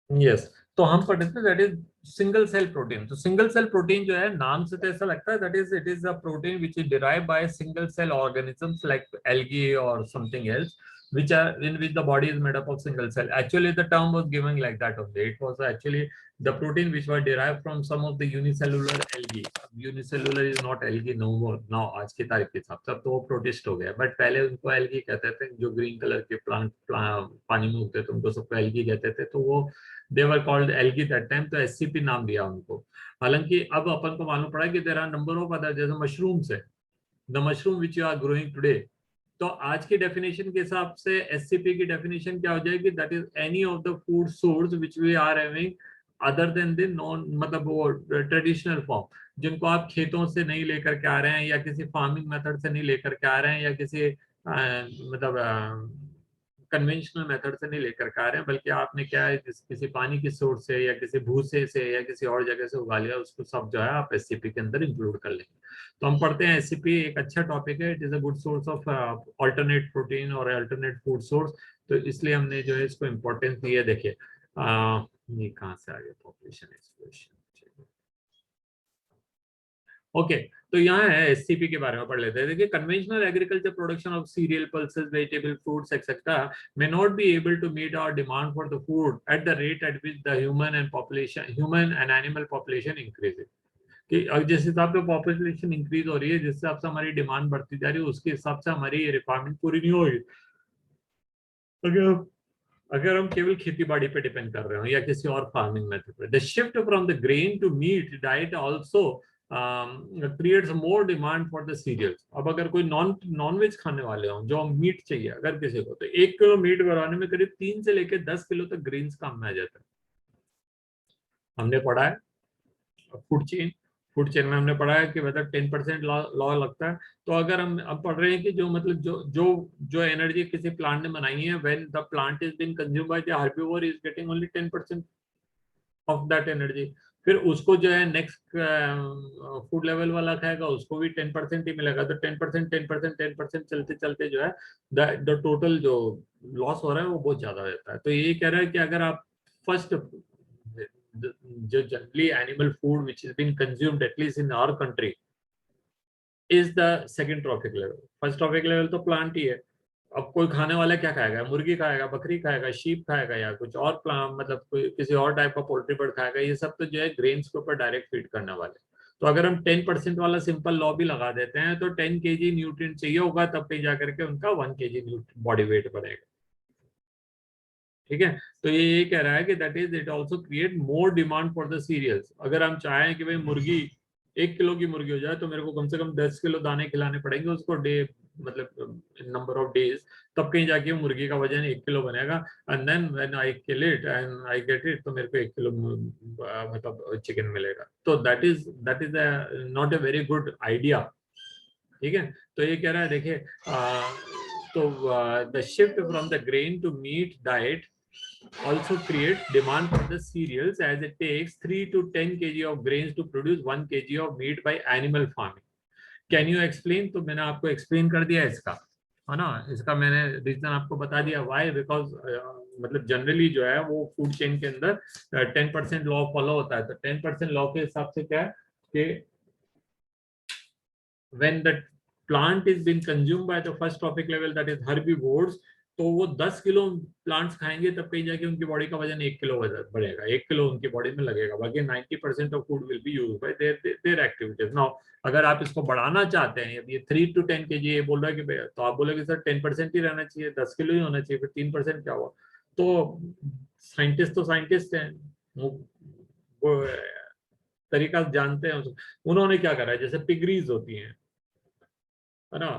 Yes, तो हम पढ़ते थे that is single cell protein. तो सिंगल सेल प्रोटीन जो है नाम से तो ऐसा लगता है that is it is a protein which is derive by single cell organisms like algae और something else which are in which the body is made up of single cell. Actually the term was given like that only. It was actually the protein which were derived from some of the unicellular algae. Unicellular is not algae no more now, आज की तारीख के हिसाब से अब तो वो protist हो गया, बट पहले उनको एल्गी कहते थे। जो ग्रीन कलर के प्लांट पानी में उगते थे उनको सबको एल्गी कहते थे। तो वो they were called algae that time, तो एससीपी नाम दिया उनको। हालांकि अब अपन को मालूम पड़ा कि there are number of other, जैसे मशरूम्स है, the mushroom which you are growing today. तो आज की डेफिनेशन के हिसाब से एससीपी की डेफिनेशन क्या हो जाएगी, that is any of the food source which we are having other than the non, मतलब वो ट्रेडिशनल फॉर्म, जिनको आप खेतों से नहीं लेकर के आ रहे हैं या किसी फार्मिंग मेथड से नहीं लेकर के आ रहे हैं या किसी मतलब कन्वेंशनल मेथड से नहीं लेकर के आ रहे हैं, बल्कि आपने क्या है किसी पानी की सोर्स से या किसी भूसे से या किसी और जगह से उगा लिया, उसको सब जो है आप एससीपी के अंदर इंक्लूड कर लेंगे। तो हम पढ़ते हैं एससीपी एक अच्छा टॉपिक है, it is a good source of alternate protein और अल्टरनेट फूड सोर्स। तो इसलिए हमने जो है इसको इम्पोर्टेंस दी है। देखिए ये कहाँ से आ गया, पॉपुलेशन एक्सप्लोरेशन। ओके, तो यहाँ है एससीपी के बारे में पढ़ लेते हैं। देखिए, conventional agriculture production of serial, pulses, vegetable, fruits etcetera may not be able to meet our demand for the food at the rate at which the human and animal population increases। कि जिस हिसाब से population increase हो रही है, जिस हिसाब से हमारी डिमांड बढ़ती जा रही है, उसके हिसाब से हमारी रिक्वायरमेंट पूरी नहीं हो रही। अगर अगर हम केवल खेती बाड़ी पे डिपेंड कर रहे हो या किसी और फार्मिंग मेथड पे, the shift from the grain to meat diet also creates more demand for the cereals. अब अगर कोई नॉन वेज खाने वाले हो, जो मीट चाहिए अगर किसी को, तो 1 किलो मीट बनाने में करीब 3 से लेकर 10 किलो तक ग्रेन्स काम में आ जाता है। हमने पढ़ा है फूड चेन में हमने पढ़ा है कि मतलब 10% लॉ लगता है। तो अगर हम अब पढ़ रहे हैं कि जो मतलब जो जो जो एनर्जी किसी प्लांट ने बनाई है, when the plant is been consume by the herbivore is getting only 10% of that energy. फिर उसको जो है नेक्स्ट फूड लेवल वाला खाएगा, उसको भी 10% ही मिलेगा। तो 10% 10% 10% चलते चलते जो है द टोटल जो लॉस हो रहा है वो बहुत ज्यादा रहता है। तो ये कह रहा है कि अगर आप फर्स्ट जो generally animal food which is been consumed at least in our country is the second trophic level. First trophic level तो प्लांट ही है। अब कोई खाने वाला क्या खाएगा, मुर्गी खाएगा, बकरी खाएगा, शीप खाएगा, या कुछ और प्लांट मतलब कोई किसी और टाइप का पोल्ट्री बर्ड खाएगा। ये सब तो जो है ग्रेन्स के ऊपर डायरेक्ट फीड करने वाले। तो अगर हम 10% वाला सिंपल लॉ भी लगा देते हैं तो 10 kg न्यूट्रिएंट चाहिए होगा, तब पे जाकर के उनका 1 kg बॉडी वेट बनेगा। ठीक है, तो ये कह रहा है कि that is it also create more demand for the cereals. अगर हम चाहें कि भाई मुर्गी 1 किलो की मुर्गी हो जाए, तो मेरे को कम से कम 10 किलो दाने खिलाने पड़ेंगे उसको डे, मतलब नंबर ऑफ डेज, तब कहीं जाके मुर्गी का वजन 1 किलो बनेगा। And then when I kill it and I get it, तो मेरे को 1 किलो मतलब चिकन मिलेगा। तो that is not a very good idea. ठीक है, तो ये कह रहा है देखिए, तो the shift from the grain to meat diet also create demand for the cereals, as it takes 3 to 10 kg of grains to produce 1 kg of meat by animal farming. Can you explain? तो मैंने आपको explain कर दिया इसका, है ना। इसका मैंने रीजन आपको बता दिया, why because मतलब जनरली जो है वो फूड चेन के अंदर 10% लॉ फॉलो होता है। तो 10% लॉ के हिसाब से क्या है कि when the plant is being consumed by the first trophic level, that is herbivores, तो वो 10 किलो प्लांट्स खाएंगे, तब कहीं जाके उनकी बॉडी का वजन 1 किलो बढ़ेगा, 1 किलो उनकी बॉडी में लगेगा। बाकी 90% of food will be used by there activities. Now अगर आप इसको बढ़ाना चाहते हैं, ये 3 to 10 kg ये बोल रहा है कि, तो आप बोलोगे सर 10% ही रहना चाहिए, 10 किलो ही होना चाहिए, फिर 3% क्या हुआ। तो साइंटिस्ट हैं, वो तरीका जानते हैं। उन्होंने क्या करा है, जैसे पिगरीज होती हैं, है ना,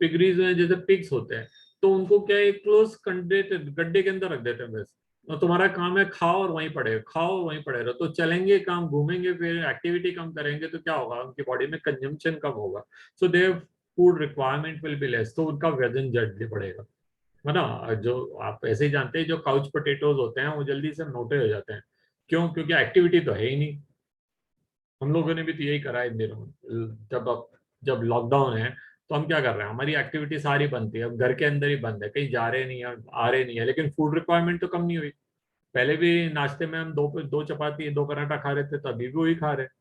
पिगरीज में जैसे पिग्स होते हैं, तो उनको क्या एक क्लोज गड्ढे के अंदर रख देते हैं बस। तो तुम्हारा काम है खाओ और वहीं पड़े, खाओ और वहीं पड़े रहो। तो चलेंगे काम, घूमेंगे, फिर एक्टिविटी कम करेंगे, तो क्या होगा, उनकी बॉडी में कंजम्पशन कम होगा। So their food requirement will be less, तो उनका वजन जल्दी बढ़ेगा, है ना। जो आप ऐसे ही जानते हैं, जो काउच पोटेटोज होते हैं वो जल्दी से मोटे हो जाते हैं। क्यों? क्योंकि एक्टिविटी तो है ही नहीं। हम लोगों ने भी तो यही करा है इन दिनों। जब लॉकडाउन है तो हम क्या कर रहे हैं, हमारी एक्टिविटी सारी बंद थी, अब घर के अंदर ही बंद है, कहीं जा रहे नहीं है, आ रहे नहीं है, लेकिन फूड रिक्वायरमेंट तो कम नहीं हुई। पहले भी नाश्ते में हम दो चपाती 2 पराठा खा रहे थे, तो अभी भी वही खा रहे हैं।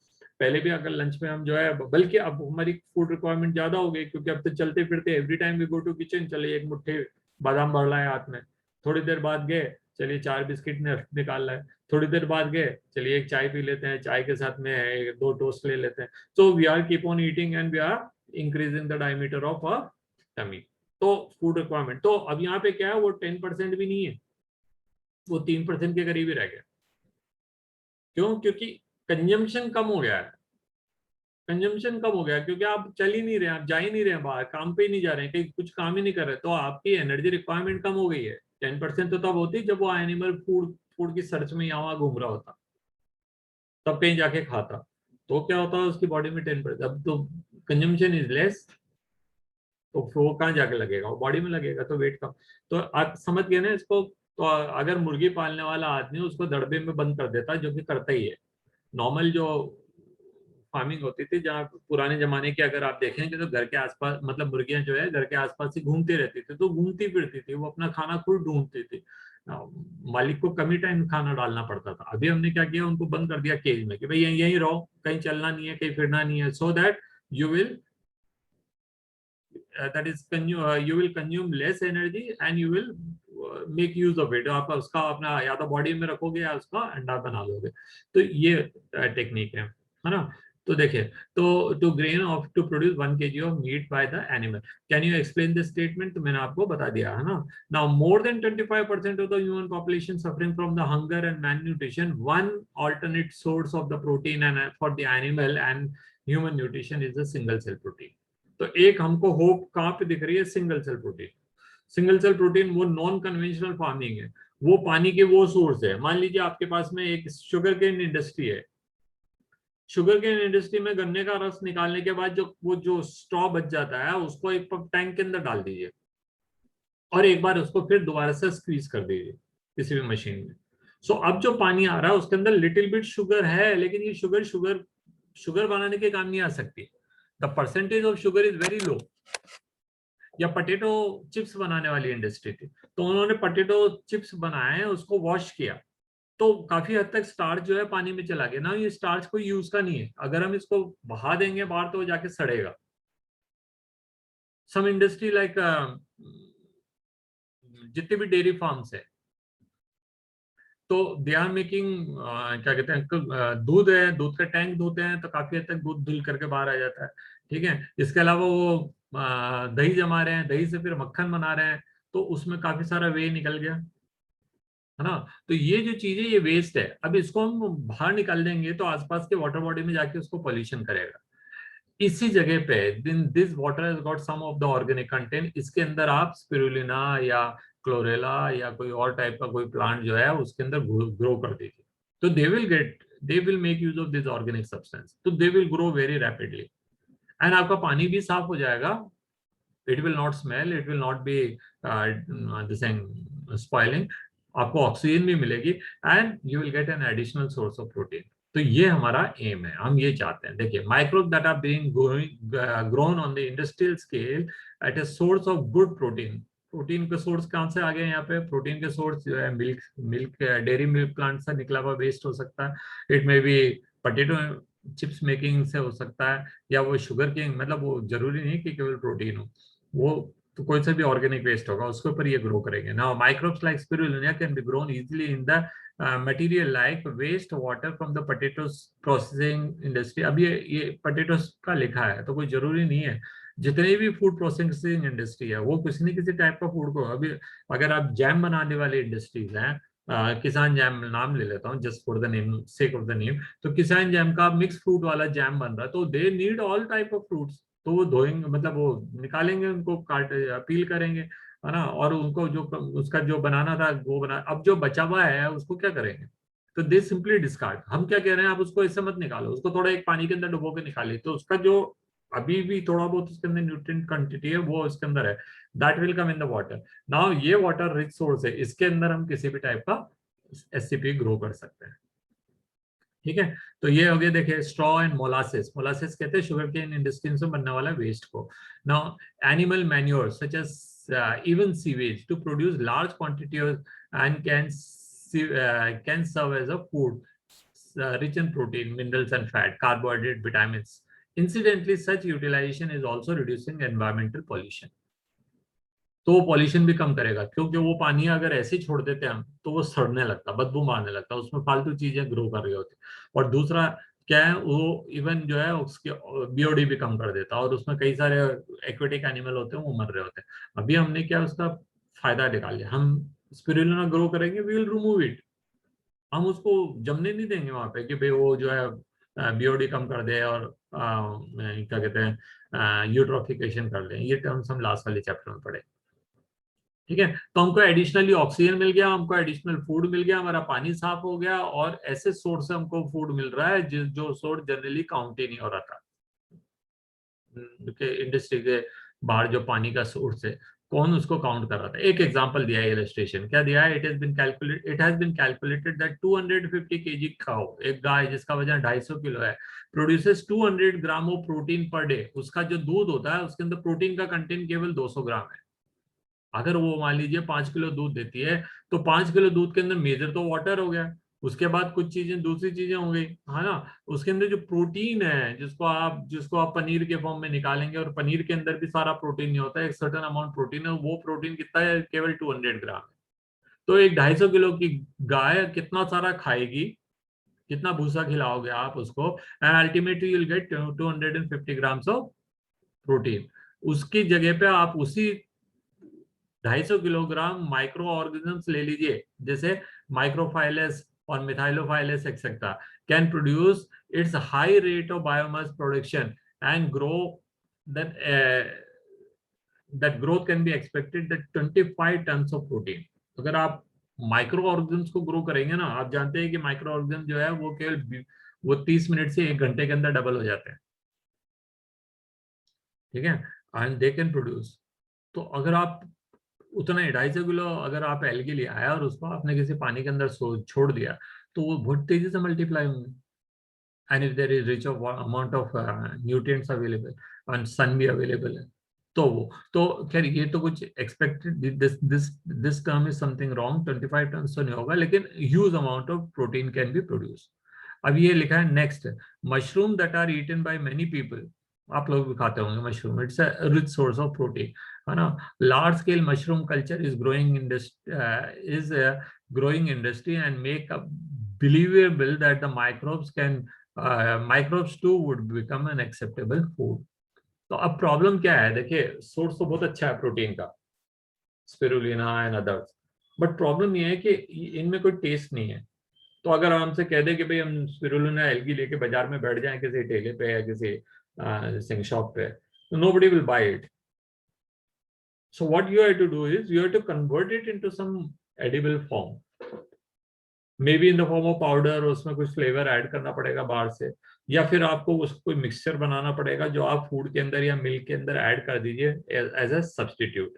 पहले भी अगर लंच में हम जो है, बल्कि अब हमारी फूड रिक्वायरमेंट ज्यादा हो गई, क्योंकि अब तो चलते फिरते every time we go to kitchen, चलिए एक मुट्ठी बादाम भर लाए हाथ में, थोड़ी देर बाद गए चलिए 4 बिस्किट निकाल लाए, थोड़ी देर बाद गए चलिए एक चाय पी लेते हैं, चाय के साथ में 2 टोस्ट ले लेते हैं। So we are keep on eating and we are increasing the diameter of a tummy. तो फूड रिक्वायरमेंट तो अब यहाँ पे क्या है, वो 10% भी नहीं है, वो 3% के करीब ही रह गया। क्यों? क्योंकि कंजम्पशन कम हो गया है, कंजम्पशन कम हो गया, क्योंकि आप चल ही नहीं रहे, आप जा ही नहीं रहे हैं बाहर, काम पे ही नहीं जा रहे हैं, कहीं कुछ काम ही नहीं कर रहे, तो आपकी एनर्जी रिक्वायरमेंट कम हो गई है। 10% तो तब होती जब वो एनिमल फूड फूड की सर्च में यहाँ घूम रहा होता, तब कहीं जाके खाता, तो क्या होता है उसकी बॉडी में 10%। अब तो कंजम्पशन इज लेस, तो फिर वो कहाँ जाके लगेगा, वो बॉडी में लगेगा, तो वेट कम। तो आप समझ गए ना इसको। तो अगर मुर्गी पालने वाला आदमी उसको दड़बे में बंद कर देता, जो कि करता ही है, नॉर्मल जो फार्मिंग होती थी, जहाँ पुराने जमाने की अगर आप देखेंगे तो घर के आसपास मतलब मुर्गियां जो है घर के आसपास ही घूमती रहती थी, तो घूमती फिरती थी, वो अपना खाना खुद ढूंढती थी, मालिक को कम ही टाइम खाना डालना पड़ता था। अभी हमने क्या किया, उनको बंद कर दिया केज में कि भाई यहीं रहो, कहीं चलना नहीं है, कहीं फिरना नहीं है, so that you will that is you will consume less energy and you will make use of it। आप उसका अपना या तो बॉडी में रखोगे या उसका अंडा बना लोगे। तो ये टेक्निक है ना। तो देखिए, तो two grain of to produce 1 kg of meat by the animal, can you explain this statement? तो मैंने आपको बता दिया है ना। Now more than 25% of the human population suffering from the hunger and malnutrition, one alternate source of the protein and for the animal and human nutrition is the single cell protein। तो एक हमको hope कहाँ पे दिख रही है, single cell protein. Single cell protein वो non conventional farming है, वो पानी के वो सोर्स है। मान लीजिए आपके पास में एक शुगर केन इंडस्ट्री है, शुगर केन इंडस्ट्री में गन्ने का रस निकालने के बाद जो स्ट्रॉ बच जाता है उसको एक टैंक के अंदर डाल दीजिए और एक बार उसको फिर दोबारा से स्क्वीज कर दीजिए किसी भी मशीन में। सो अब जो पानी आ रहा है उसके अंदर लिटिल बिट शुगर है, लेकिन ये शुगर बनाने के काम नहीं आ सकती। The percentage of sugar is very low. या पटेटो चिप्स बनाने वाली इंडस्ट्री थी, तो उन्होंने पटेटो चिप्स बनाए, उसको वॉश किया, तो काफी हद तक स्टार्च जो है पानी में चला गया ना। ये स्टार्च कोई यूज का नहीं है, अगर हम इसको बहा देंगे बाहर तो वो जाके सड़ेगा। सम इंडस्ट्री लाइक जितने भी डेयरी फार्म्स है, तो दे आर मेकिंग क्या कहते हैं, दूध है, दूध का टैंक धोते हैं तो काफी हद तक दूध धुल करके बाहर आ जाता है। ठीक है, इसके अलावा वो दही जमा रहे हैं, दही से फिर मक्खन बना रहे हैं, तो उसमें काफी सारा वे निकल गया, है ना। तो ये जो चीजें ये वेस्ट है, अब इसको हम बाहर निकाल देंगे तो आसपास के वाटर बॉडी में जाके उसको पॉल्यूशन करेगा। इसी जगह पे this water has got some of the organic content, इसके अंदर आप स्पिरुलिना या क्लोरेला या कोई और टाइप का कोई प्लांट जो है उसके अंदर ग्रो कर दीजिए, तो they will make use of this organic substance, तो they will grow very rapidly. And आपका पानी भी साफ हो जाएगा, it will not smell, it will not be spoiling, आपको ऑक्सीजन भी मिलेगी and you will get an additional source of protein. तो ये हमारा एम है, हम ये चाहते हैं। देखिए, microbe that are being grown on the industrial scale at a source of good protein. Protein के सोर्स कहाँ से आ गए यहाँ पे? प्रोटीन के सोर्स जो है milk milk dairy milk plant से निकला हुआ वेस्ट हो सकता है, it may be potato chips making से हो सकता है, या वो शुगर केन, मतलब वो जरूरी नहीं कि केवल प्रोटीन हो, वो तो कोई सा भी ऑर्गेनिक वेस्ट होगा उसके ऊपर ये ग्रो करेंगे। Now microbes like spirulina can be grown easily in the material like waste water from the potatoes processing industry. अब ये पोटैटोस का लिखा है, तो कोई जरूरी नहीं है। जितने भी फूड प्रोसेसिंग इंडस्ट्री है वो किसी न किसी टाइप का फूड को, अभी अगर आप जैम बनाने वाली इंडस्ट्रीज हैं, किसान जैम नाम ले लेता हूँ just for the name, sake of the name, तो किसान जैम का मिक्स फ्रूट वाला जैम बन रहा है, तो they need all type of fruits, तो वो धोएंगे, मतलब वो निकालेंगे, उनको काट पील करेंगे, है ना, और उनको जो उसका जो बनाना था वो बना, अब जो बचा हुआ है उसको क्या करेंगे? तो दे सिंपली डिस्कार्ड। हम क्या कह रहे हैं, आप उसको ऐसे मत निकालो, उसको थोड़ा एक पानी के अंदर डुबो के निकालिए, तो उसका जो अभी भी थोड़ा बहुत उसके अंदर न्यूट्रिएंट क्वांटिटी है वो उसके अंदर है, that will come in the water. Now ये वाटर रिच सोर्स है, इसके अंदर हम किसी भी टाइप का एससीपी ग्रो कर सकते हैं। ठीक है, तो ये हो गया। देखिए, स्ट्रॉ एंड मोलासिस, मोलासिस कहते हैं शुगर केन इंडस्ट्री से बनने वाला वेस्ट को। Now animal manure such as even sewage to produce large quantity and can can serve as a food rich in protein, minerals and fat, carbohydrate, vitamins. Incidentally, such utilization is also reducing environmental pollution. तो वो pollution भी कम करेगा, क्योंकि वो पानी अगर ऐसे छोड़ देते हम तो वो सड़ने लगता, बदबू मारने लगता, उसमें फालतू चीजें ग्रो कर रही होती। और दूसरा क्या है, वो इवन जो है उसके बीओडी भी कम कर देता, और उसमें कई सारे एक्वेटिक एनिमल होते हैं वो मर रहे होते हैं। अभी हमने क्या उसका फायदा निकाल लिया, हम स्पिरुलिना ग्रो करेंगे, वी विल रिमूव इट, हम उसको जमने नहीं देंगे वहां पे कि भाई वो जो है बीओडी कम कर दे और क्या कहते हैं यूट्रोफिकेशन कर ले। ये टर्म्स हम लास्ट वाले चैप्टर में पढ़े, ठीक है। तो हमको एडिशनली ऑक्सीजन मिल गया, हमको एडिशनल फूड मिल गया, हमारा पानी साफ हो गया, और ऐसे सोर्स से हमको फूड मिल रहा है जो सोर्स जनरली काउंट ही नहीं हो रहा था। इंडस्ट्री के बाहर जो पानी का सोर्स है, कौन उसको काउंट कर रहा था। एक एग्जांपल दिया है, इलस्ट्रेशन क्या दिया है, it has been calculated that 250 KG cow, एक गाय जिसका वजन 250 किलो है, produces 200 gram of protein per day. उसका जो दूध होता है उसके अंदर प्रोटीन का कंटेंट केवल 200 ग्राम है। अगर वो मान लीजिए 5 किलो दूध देती है, तो 5 किलो दूध के अंदर मेजर तो वाटर हो गया, उसके बाद कुछ चीजें दूसरी चीजें हो गई, है ना। उसके अंदर जो प्रोटीन है जिसको आप पनीर के फॉर्म में निकालेंगे, और पनीर के अंदर भी सारा प्रोटीन नहीं होता है, एक सर्टेन अमाउंट प्रोटीन है, वो प्रोटीन कितना है, केवल 200 ग्राम है। तो एक 250 किलो की गाय कितना सारा खाएगी, कितना भूसा खिलाओगे आप उसको, and ultimately you will gate 250 grams of protein. उसकी जगह पे आप उसी 250 किलोग्राम माइक्रो ऑर्गेनिजम्स ले लीजिए, जैसे माइक्रोफाइलस और methylophilus etcetera, can produce its high rate of biomass production and grow that growth can be expected that 25 tons of protein. अगर आप माइक्रो ऑर्गेनिजम्स को ग्रो करेंगे ना, आप जानते हैं कि माइक्रो ऑर्गेनिज्म जो है वो केवल वो 30 मिनट से 1 घंटे के अंदर डबल हो जाते हैं, ठीक है, एंड दे कैन प्रोड्यूस। तो अगर आप उतना ही 250 किलो अगर आप एल्गी ले आया और उसको आपने किसी पानी के अंदर छोड़ दिया, तो वो बहुत तेजी से मल्टीप्लाई होंगे। And if there is rich of amount of nutrients available and sun भी अवेलेबल है, तो वो तो खैर ये तो कुछ expected, this term is something wrong, 25 ton तो नहीं होगा, लेकिन huge amount of protein can be produce. अब ये लिखा है next, mushroom that are eaten by many people, आप लोग भी खाते होंगे mushroom, it's a rich source of protein, है ना। Large scale mushroom culture is growing industry and make up believable that the microbes too would become an acceptable food. तो अब problem क्या है, देखिए सोर्स तो बहुत अच्छा है प्रोटीन का, spirulina and others, but problem ये है कि इनमें कोई टेस्ट नहीं है। तो अगर हमसे कह दे कि भाई हम स्पिरुलिना एल्गी लेके बाजार में बैठ जाएं किसी ठेले पे या किसी सिंग शॉप पे, तो nobody will buy it. So what you have to do is you have to convert it into some edible form, maybe in the form of powder, उसमें कुछ फ्लेवर ऐड करना पड़ेगा बाहर से, या फिर आपको उसको कोई मिक्सचर बनाना पड़ेगा जो आप फूड के अंदर या मिल्क के अंदर ऐड कर दीजिए एज अ सब्सटीट्यूट,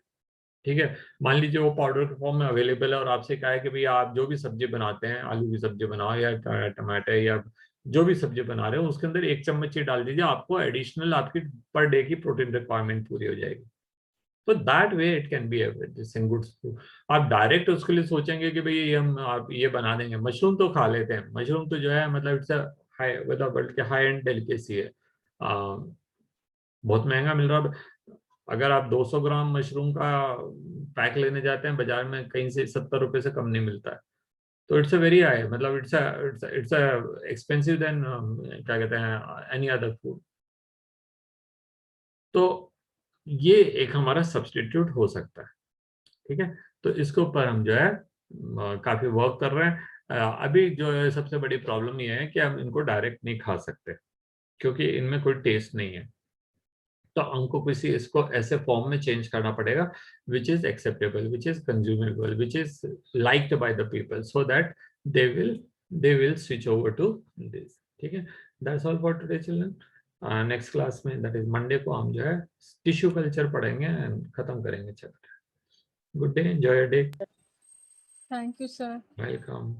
ठीक है। मान लीजिए वो पाउडर के फॉर्म में अवेलेबल है और आपसे कहा है कि भाई आप जो भी सब्जी बनाते हैं, आलू की सब्जी बनाओ या टमाटर या जो भी सब्जी बना रहे हो, उसके अंदर 1 चम्मच ही डाल दीजिए, आपको एडिशनल आपकी पर डे की प्रोटीन रिक्वायरमेंट पूरी हो जाएगी। तो that way it can be average good food. आप डायरेक्ट उसके लिए सोचेंगे कि भाई हम आप ये बना देंगे, मशरूम तो खा लेते हैं, मशरूम तो जो है मतलब इट्स हाई वर्ल्ड के हाई एंड डेलिकेसी है, बहुत महंगा मिल रहा है। अगर आप 200 ग्राम मशरूम का पैक लेने जाते हैं बाजार में, कहीं से 70 रुपए से कम नहीं मिलता है। तो इट्स अ वेरी हाई, मतलब इट्स एक्सपेंसिव देन क्या कहते हैं एनी अदर फूड। तो ये एक हमारा सब्स्टिट्यूट हो सकता है, ठीक है। तो इसके ऊपर हम जो है काफी वर्क कर रहे हैं। अभी जो है सबसे बड़ी प्रॉब्लम ये है कि हम इनको डायरेक्ट नहीं खा सकते, क्योंकि इनमें कोई टेस्ट नहीं है। तो हमको किसी इसको ऐसे फॉर्म में चेंज करना पड़ेगा which is acceptable, which is consumable, which is liked by the people, so that they will switch over to this, ठीक है। That's all for today children. Next class में दैट इज मंडे को हम जो है tissue culture पढ़ेंगे and खत्म करेंगे chapter. Good day, enjoy your day. Thank you, sir. Welcome.